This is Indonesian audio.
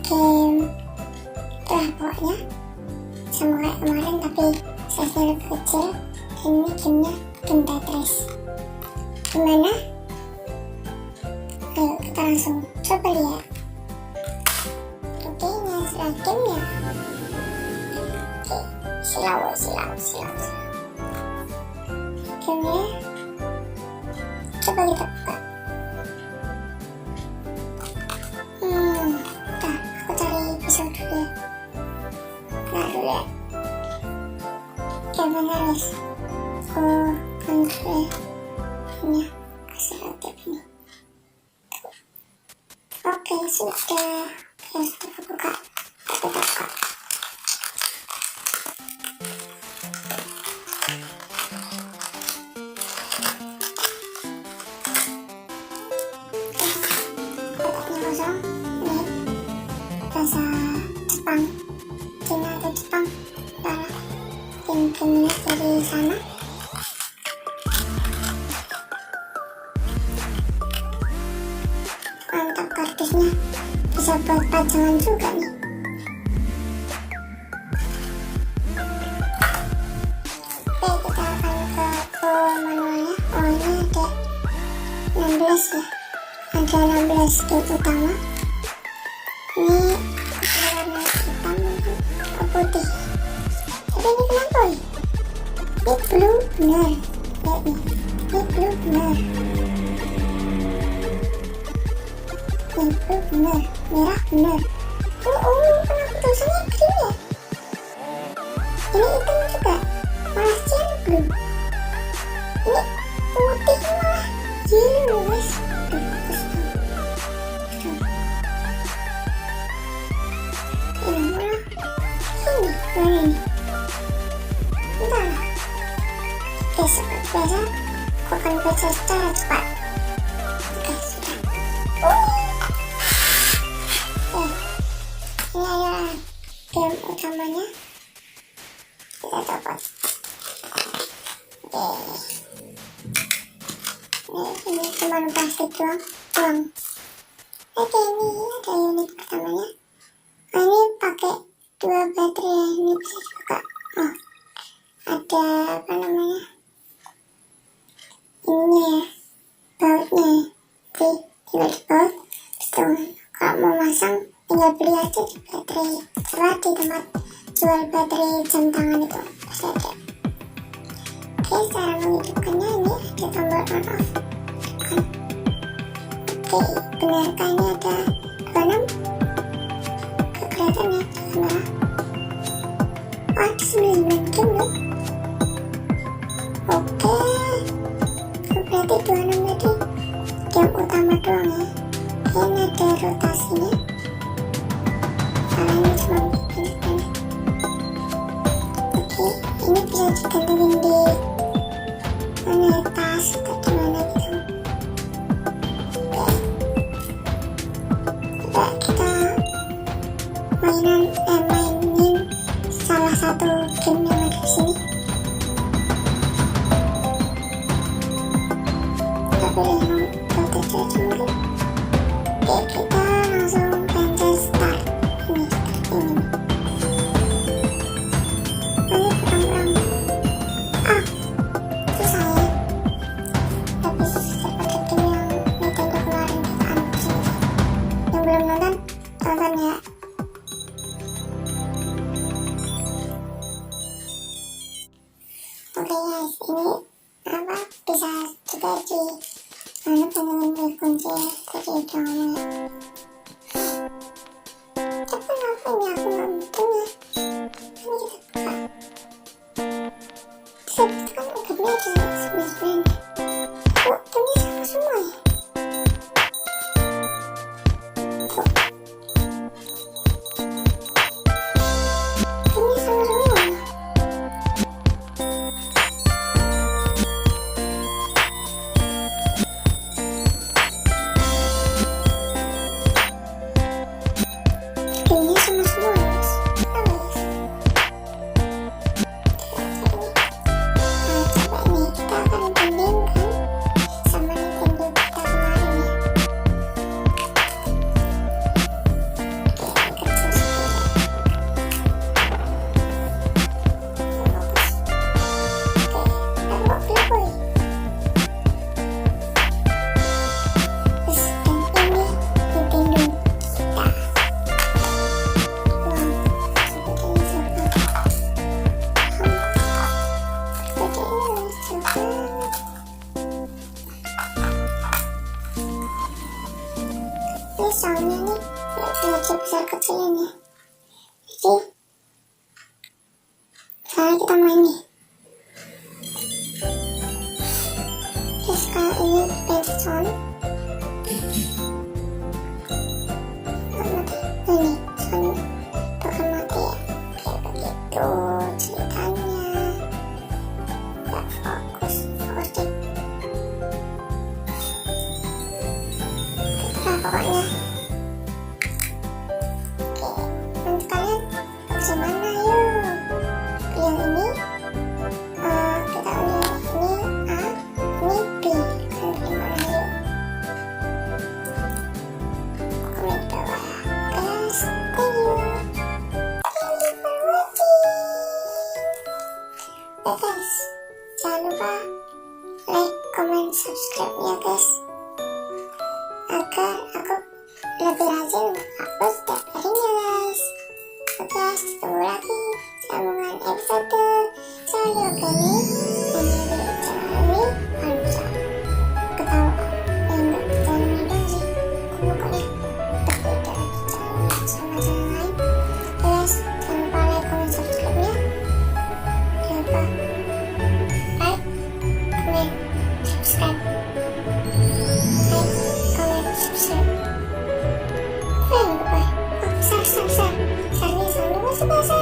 game itulah pokoknya, sama kayak kemarin tapi size-nya lebih kecil. Dan ini gamenya game tetris. Gimana? Ayo kita langsung coba lihat. Oke, ini adalah gamenya. Oke, silau. Gamenya coba kita buka. Aku cari pisau dulu ya. Nah dulu ya. Oke, benar guys. Aku kan dulu ya. Ini kasih tip ini. Oke, sudah. Ya, sudah buka. Kita buka. Kosong. Ini bahasa Jepang, Cina atau Jepang, game-gamenya dari sana. Mantap, kardusnya bisa buat pajangan juga nih. Oke, kita akan ke manualnya. Oh, ini ada 16 ya. Ada 16 game utama. Ini warna hitam mungkin atau putih. Tapi ini kenapa ya? Ini blue bener. Lihat nih, ini blue bener. Ini blue bener, merah bener. Kenapa tulisannya green ya? Ini hitam juga, malah cian blue. Ini putih malah yellow guys. Oke, seperti biasa aku akan baca secara cepat. Oke, sudah. Ini adalah game utamanya. Kita dapat. Ini cuma plastik doang. Oke, ini ada unit pertamanya. Ini pakai 2 baterai. Ini bisa dibuka. Oh, ada apa namanya, ininya ya, bautnya ya. Jadi tinggal dibaut. Terus kalau mau masang tinggal beli aja di baterai, setelah di tempat jual baterai jam tangan itu pasti ada. Oke, cara menghidupkannya ini ada tombol on off kan. Oke, benarkah ini ada 26? Kelihatan ya di kamera. Oh, ada 99 game loh. Oke, berarti 26 tadi game utama doang ya. Ini ada rotasinya. Karena ini cuma bikin ini. Oke, ini bisa digantungin di mana ya, tas atau di mana gitu. Oke, coba kita mainin salah satu game yang ada di sini. Pilih yang tetris aja mungkin. Oke, kita langsung pencet start. Ini seperti ini. Nanti kurang-kurang susah ya. Tapi seperti game yang Nintendo kemarin kita unboxing. Yang belum nonton, tonton ya. keren ya. Jadi sekarang kita main nih. Oke, sekarang ini pencet on. Mati. Ini on bakal mati ya. Kayak begitu ceritanya. Gak fokus deh. Itulah pokoknya. Oke, menurut kalian bagaimana? Yuk pilih yang ini. Kita udah ini A, ini B. Kalian pilih mana yuk? Komen di bawah guys. Thank you. Thank you for watching. Ya guys, jangan lupa like, comment, subscribe ya guys, agar aku lebih rajin untuk upload setiap harinya guys. Oke guys, ketemu lagi sambungan episode Cari Ogani yang ada di channel ini. Ancam ketawa yang gak berjalan dong sih. Aku pokoknya berbeda lagi channelnya sama channel lain. Guys, jangan lupa like, comment, subscribe nya. Jangan lupa like, comment, subscribe. Like, comment, subscribe. Jangan lupa. Oh, share. Share-nya jangan lupa.